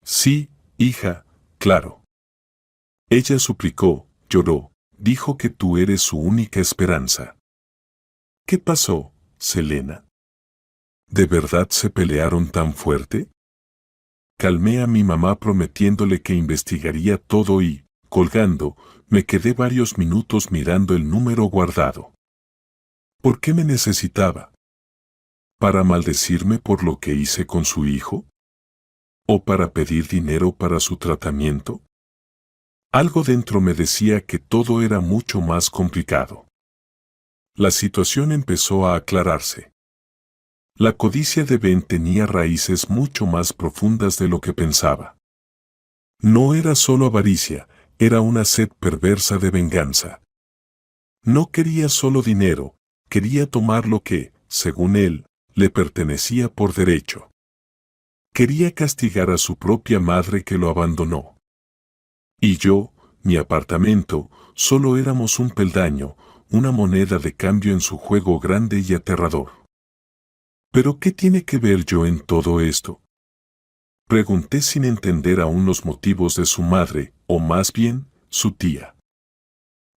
«Sí, hija, claro». Ella suplicó, lloró, dijo que tú eres su única esperanza. ¿Qué pasó, Selena? ¿De verdad se pelearon tan fuerte? Calmé a mi mamá prometiéndole que investigaría todo y, colgando, me quedé varios minutos mirando el número guardado. ¿Por qué me necesitaba? ¿Para maldecirme por lo que hice con su hijo? ¿O para pedir dinero para su tratamiento? Algo dentro me decía que todo era mucho más complicado. La situación empezó a aclararse. La codicia de Ben tenía raíces mucho más profundas de lo que pensaba. No era solo avaricia, era una sed perversa de venganza. No quería solo dinero, quería tomar lo que, según él, le pertenecía por derecho. Quería castigar a su propia madre que lo abandonó. Y yo, mi apartamento, solo éramos un peldaño, una moneda de cambio en su juego grande y aterrador. ¿Pero qué tiene que ver yo en todo esto? Pregunté sin entender aún los motivos de su madre, o más bien, su tía.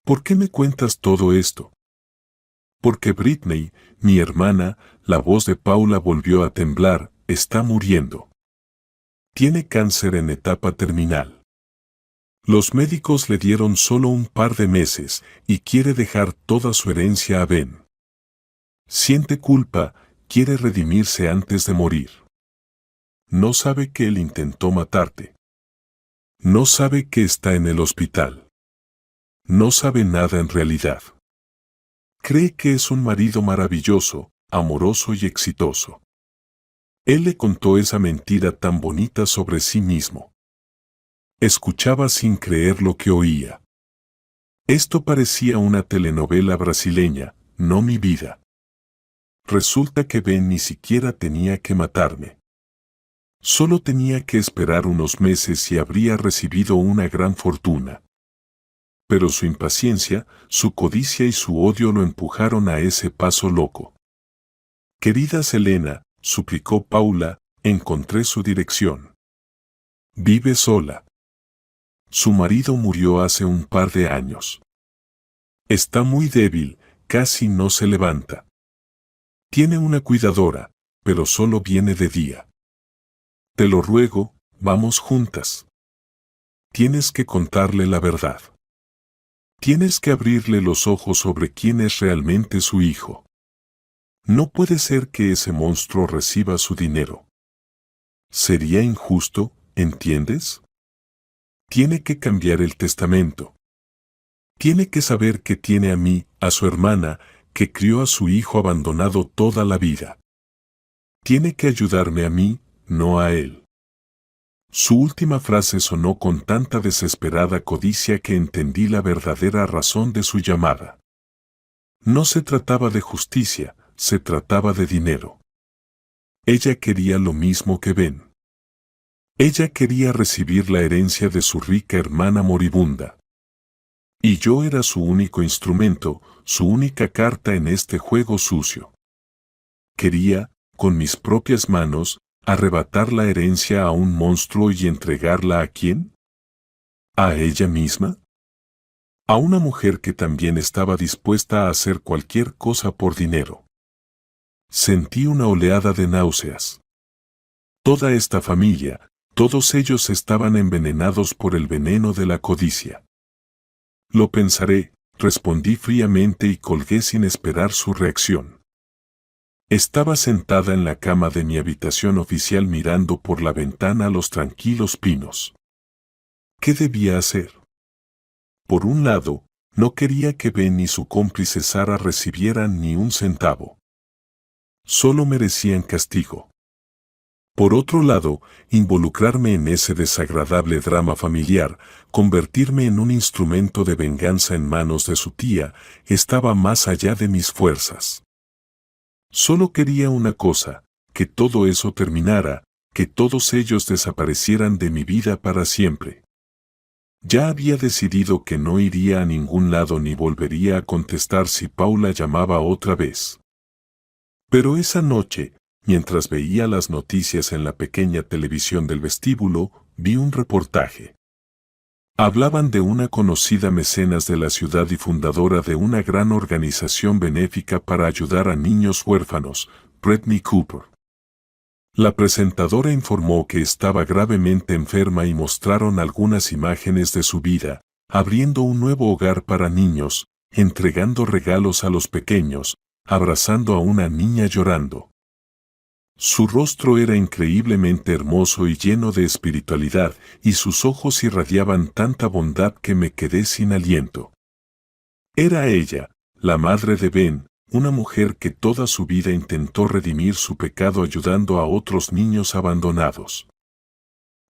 ¿Por qué me cuentas todo esto? Porque Britney, mi hermana, la voz de Paula volvió a temblar, está muriendo. Tiene cáncer en etapa terminal. Los médicos le dieron solo un par de meses y quiere dejar toda su herencia a Ben. Siente culpa, quiere redimirse antes de morir. No sabe que él intentó matarte. No sabe que está en el hospital. No sabe nada en realidad. Cree que es un marido maravilloso, amoroso y exitoso. Él le contó esa mentira tan bonita sobre sí mismo. Escuchaba sin creer lo que oía. Esto parecía una telenovela brasileña, no mi vida. Resulta que Ben ni siquiera tenía que matarme. Solo tenía que esperar unos meses y habría recibido una gran fortuna. Pero su impaciencia, su codicia y su odio lo empujaron a ese paso loco. Querida Selena, suplicó Paula, encontré su dirección. Vive sola. Su marido murió hace un par de años. Está muy débil, casi no se levanta. Tiene una cuidadora, pero solo viene de día. Te lo ruego, vamos juntas. Tienes que contarle la verdad. Tienes que abrirle los ojos sobre quién es realmente su hijo. No puede ser que ese monstruo reciba su dinero. Sería injusto, ¿entiendes? Tiene que cambiar el testamento. Tiene que saber que tiene a mí, a su hermana, que crió a su hijo abandonado toda la vida. Tiene que ayudarme a mí, no a él. Su última frase sonó con tanta desesperada codicia que entendí la verdadera razón de su llamada. No se trataba de justicia, se trataba de dinero. Ella quería lo mismo que Ben. Ella quería recibir la herencia de su rica hermana moribunda. Y yo era su único instrumento, su única carta en este juego sucio. Quería, con mis propias manos, arrebatar la herencia a un monstruo y entregarla ¿a quién? ¿A ella misma? A una mujer que también estaba dispuesta a hacer cualquier cosa por dinero. Sentí una oleada de náuseas. Toda esta familia, todos ellos estaban envenenados por el veneno de la codicia. Lo pensaré, respondí fríamente y colgué sin esperar su reacción. Estaba sentada en la cama de mi habitación oficial mirando por la ventana a los tranquilos pinos. ¿Qué debía hacer? Por un lado, no quería que Ben ni su cómplice Sara recibieran ni un centavo. Solo merecían castigo. Por otro lado, involucrarme en ese desagradable drama familiar, convertirme en un instrumento de venganza en manos de su tía, estaba más allá de mis fuerzas. Solo quería una cosa, que todo eso terminara, que todos ellos desaparecieran de mi vida para siempre. Ya había decidido que no iría a ningún lado ni volvería a contestar si Paula llamaba otra vez. Pero esa noche, mientras veía las noticias en la pequeña televisión del vestíbulo, vi un reportaje. Hablaban de una conocida mecenas de la ciudad y fundadora de una gran organización benéfica para ayudar a niños huérfanos, Brittany Cooper. La presentadora informó que estaba gravemente enferma y mostraron algunas imágenes de su vida, abriendo un nuevo hogar para niños, entregando regalos a los pequeños, abrazando a una niña llorando. Su rostro era increíblemente hermoso y lleno de espiritualidad, y sus ojos irradiaban tanta bondad que me quedé sin aliento. Era ella, la madre de Ben, una mujer que toda su vida intentó redimir su pecado ayudando a otros niños abandonados.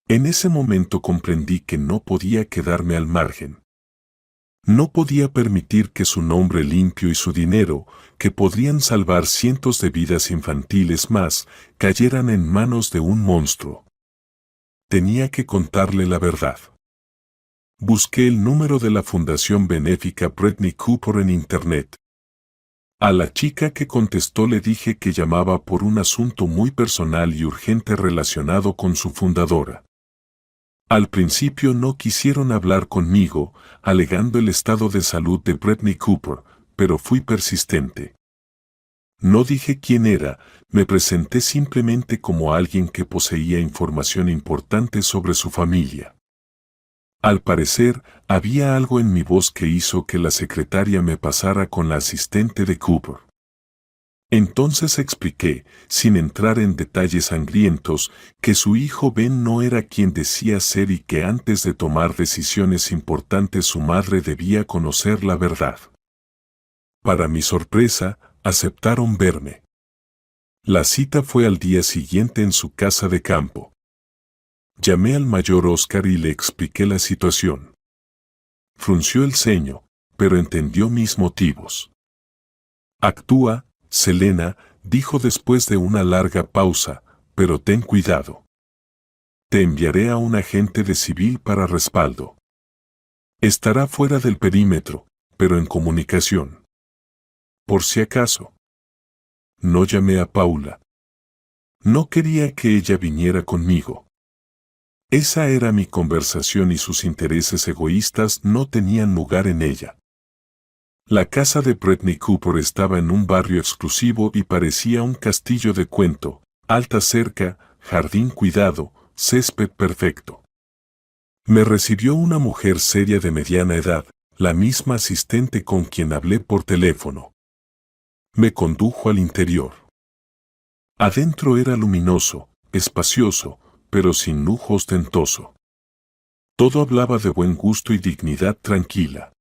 En ese momento comprendí que no podía quedarme al margen. No podía permitir que su nombre limpio y su dinero, que podrían salvar cientos de vidas infantiles más, cayeran en manos de un monstruo. Tenía que contarle la verdad. Busqué el número de la Fundación Benéfica Britney Cooper en Internet. A la chica que contestó le dije que llamaba por un asunto muy personal y urgente relacionado con su fundadora. Al principio no quisieron hablar conmigo, alegando el estado de salud de Britney Cooper, pero fui persistente. No dije quién era, me presenté simplemente como alguien que poseía información importante sobre su familia. Al parecer, había algo en mi voz que hizo que la secretaria me pasara con la asistente de Cooper. Entonces expliqué, sin entrar en detalles sangrientos, que su hijo Ben no era quien decía ser y que antes de tomar decisiones importantes su madre debía conocer la verdad. Para mi sorpresa, aceptaron verme. La cita fue al día siguiente en su casa de campo. Llamé al mayor Oscar y le expliqué la situación. Frunció el ceño, pero entendió mis motivos. Actúa, Selena, dijo después de una larga pausa, pero ten cuidado. Te enviaré a un agente de civil para respaldo. Estará fuera del perímetro, pero en comunicación. Por si acaso. No llamé a Paula. No quería que ella viniera conmigo. Esa era mi conversación y sus intereses egoístas no tenían lugar en ella. La casa de Britney Cooper estaba en un barrio exclusivo y parecía un castillo de cuento, alta cerca, jardín cuidado, césped perfecto. Me recibió una mujer seria de mediana edad, la misma asistente con quien hablé por teléfono. Me condujo al interior. Adentro era luminoso, espacioso, pero sin lujo ostentoso. Todo hablaba de buen gusto y dignidad tranquila.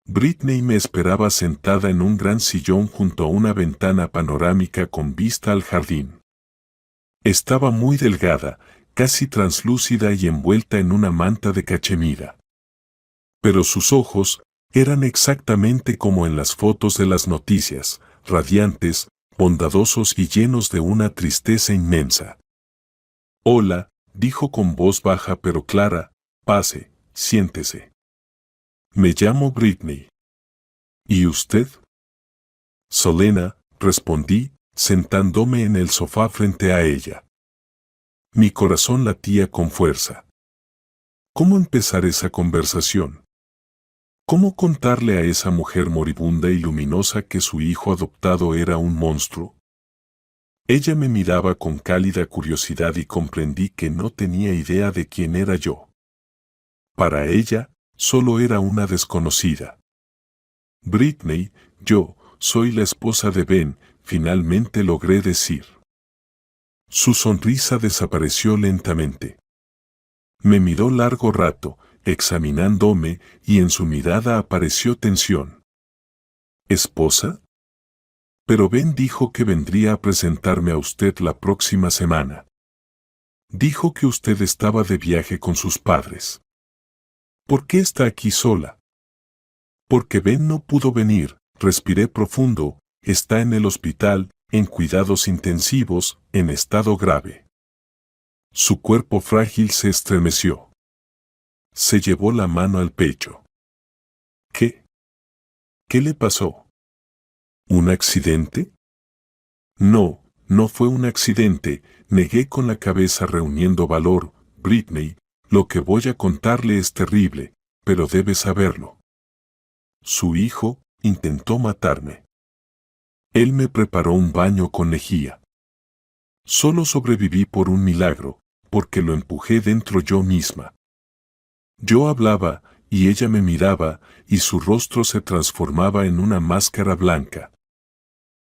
Britney me esperaba sentada en un gran sillón junto a una ventana panorámica con vista al jardín. Estaba muy delgada, casi translúcida y envuelta en una manta de cachemira. Pero sus ojos eran exactamente como en las fotos de las noticias, radiantes, bondadosos y llenos de una tristeza inmensa. Hola, dijo con voz baja pero clara, pase, siéntese. Me llamo Britney. ¿Y usted? Selena, respondí, sentándome en el sofá frente a ella. Mi corazón latía con fuerza. ¿Cómo empezar esa conversación? ¿Cómo contarle a esa mujer moribunda y luminosa que su hijo adoptado era un monstruo? Ella me miraba con cálida curiosidad y comprendí que no tenía idea de quién era yo. Para ella, solo era una desconocida. Britney, yo, soy la esposa de Ben, finalmente logré decir. Su sonrisa desapareció lentamente. Me miró largo rato, examinándome, y en su mirada apareció tensión. ¿Esposa? Pero Ben dijo que vendría a presentarme a usted la próxima semana. Dijo que usted estaba de viaje con sus padres. ¿Por qué está aquí sola? Porque Ben no pudo venir, respiré profundo, está en el hospital, en cuidados intensivos, en estado grave. Su cuerpo frágil se estremeció. Se llevó la mano al pecho. ¿Qué? ¿Qué le pasó? ¿Un accidente? No, no fue un accidente, negué con la cabeza reuniendo valor. Britney, lo que voy a contarle es terrible, pero debe saberlo. Su hijo intentó matarme. Él me preparó un baño con lejía. Solo sobreviví por un milagro, porque lo empujé dentro yo misma. Yo hablaba, y ella me miraba, y su rostro se transformaba en una máscara blanca.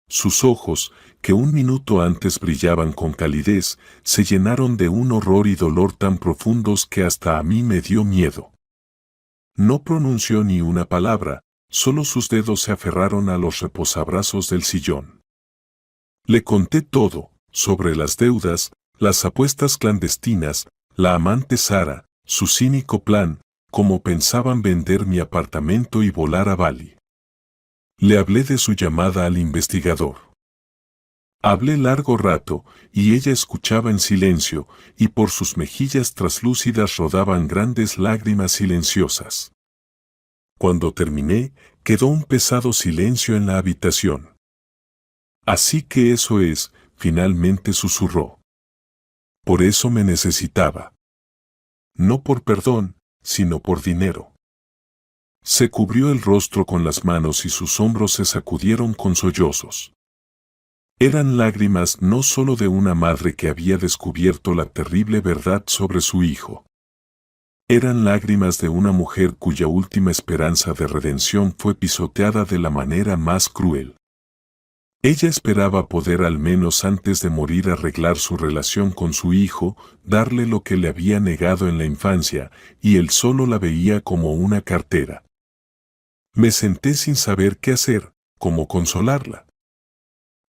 Sus ojos, que un minuto antes brillaban con calidez, se llenaron de un horror y dolor tan profundos que hasta a mí me dio miedo. No pronunció ni una palabra, solo sus dedos se aferraron a los reposabrazos del sillón. Le conté todo, sobre las deudas, las apuestas clandestinas, la amante Sara, su cínico plan, cómo pensaban vender mi apartamento y volar a Bali. Le hablé de su llamada al investigador. Hablé largo rato, y ella escuchaba en silencio, y por sus mejillas traslúcidas rodaban grandes lágrimas silenciosas. Cuando terminé, quedó un pesado silencio en la habitación. Así que eso es, finalmente susurró. Por eso me necesitaba. No por perdón, sino por dinero. Se cubrió el rostro con las manos y sus hombros se sacudieron con sollozos. Eran lágrimas no solo de una madre que había descubierto la terrible verdad sobre su hijo. Eran lágrimas de una mujer cuya última esperanza de redención fue pisoteada de la manera más cruel. Ella esperaba poder al menos antes de morir arreglar su relación con su hijo, darle lo que le había negado en la infancia, y él solo la veía como una cartera. Me senté sin saber qué hacer, cómo consolarla.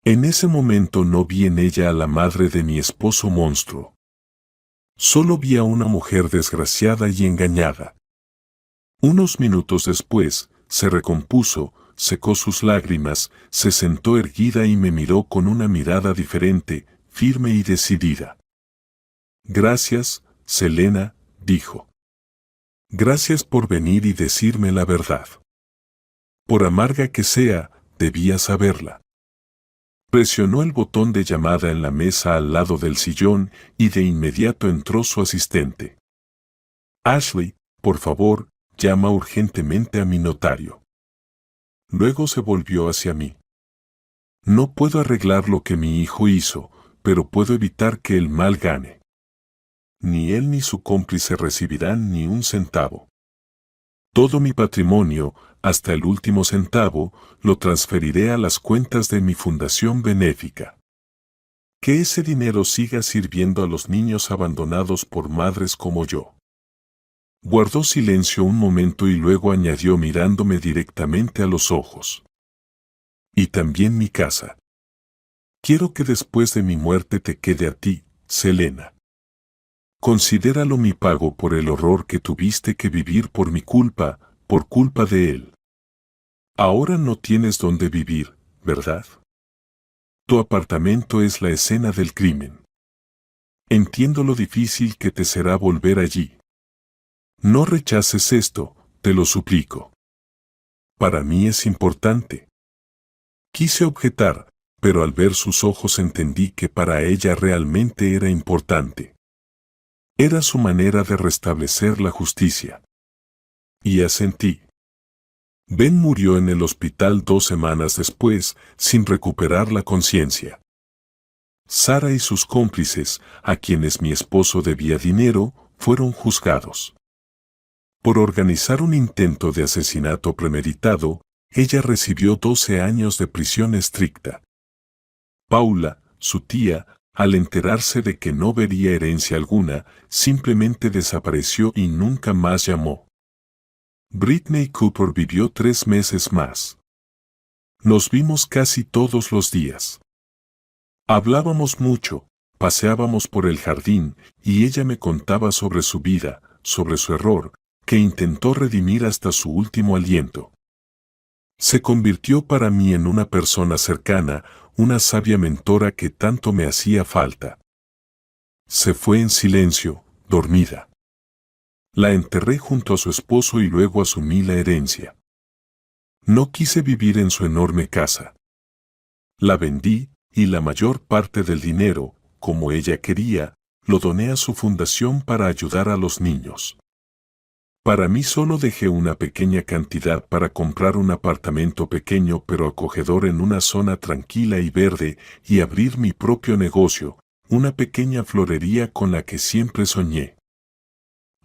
En ese momento no vi en ella a la madre de mi esposo monstruo. Solo vi a una mujer desgraciada y engañada. Unos minutos después, se recompuso, secó sus lágrimas, se sentó erguida y me miró con una mirada diferente, firme y decidida. Gracias, Selena, dijo. Gracias por venir y decirme la verdad. Por amarga que sea, debía saberla. Presionó el botón de llamada en la mesa al lado del sillón y de inmediato entró su asistente. Ashley, por favor, llama urgentemente a mi notario. Luego se volvió hacia mí. No puedo arreglar lo que mi hijo hizo, pero puedo evitar que el mal gane. Ni él ni su cómplice recibirán ni un centavo. Todo mi patrimonio, hasta el último centavo, lo transferiré a las cuentas de mi fundación benéfica. Que ese dinero siga sirviendo a los niños abandonados por madres como yo. Guardó silencio un momento y luego añadió mirándome directamente a los ojos. Y también mi casa. Quiero que después de mi muerte te quede a ti, Selena. Considéralo mi pago por el horror que tuviste que vivir por mi culpa, por culpa de él. Ahora no tienes dónde vivir, ¿verdad? Tu apartamento es la escena del crimen. Entiendo lo difícil que te será volver allí. No rechaces esto, te lo suplico. Para mí es importante. Quise objetar, pero al ver sus ojos entendí que para ella realmente era importante. Era su manera de restablecer la justicia. Y asentí. Ben murió en el hospital 2 semanas después, sin recuperar la conciencia. Sara y sus cómplices, a quienes mi esposo debía dinero, fueron juzgados. Por organizar un intento de asesinato premeditado, ella recibió 12 años de prisión estricta. Paula, su tía, al enterarse de que no vería herencia alguna, simplemente desapareció y nunca más llamó. Britney Cooper vivió 3 meses más. Nos vimos casi todos los días. Hablábamos mucho, paseábamos por el jardín, y ella me contaba sobre su vida, sobre su error, que intentó redimir hasta su último aliento. Se convirtió para mí en una persona cercana, una sabia mentora que tanto me hacía falta. Se fue en silencio, dormida. La enterré junto a su esposo y luego asumí la herencia. No quise vivir en su enorme casa. La vendí, y la mayor parte del dinero, como ella quería, lo doné a su fundación para ayudar a los niños. Para mí solo dejé una pequeña cantidad para comprar un apartamento pequeño pero acogedor en una zona tranquila y verde y abrir mi propio negocio, una pequeña florería con la que siempre soñé.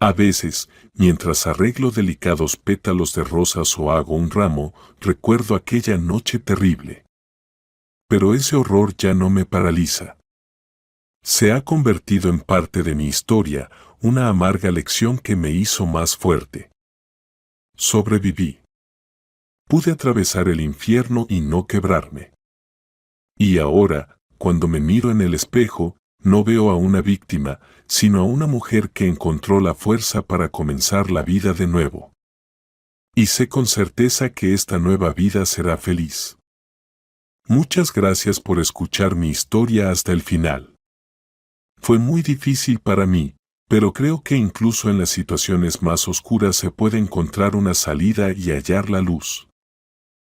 A veces, mientras arreglo delicados pétalos de rosas o hago un ramo, recuerdo aquella noche terrible. pero ese horror ya no me paraliza. Se ha convertido en parte de mi historia, una amarga lección que me hizo más fuerte. Sobreviví. Pude atravesar el infierno y no quebrarme. Y ahora, cuando me miro en el espejo, no veo a una víctima, sino a una mujer que encontró la fuerza para comenzar la vida de nuevo. Y sé con certeza que esta nueva vida será feliz. Muchas gracias por escuchar mi historia hasta el final. Fue muy difícil para mí, pero creo que incluso en las situaciones más oscuras se puede encontrar una salida y hallar la luz.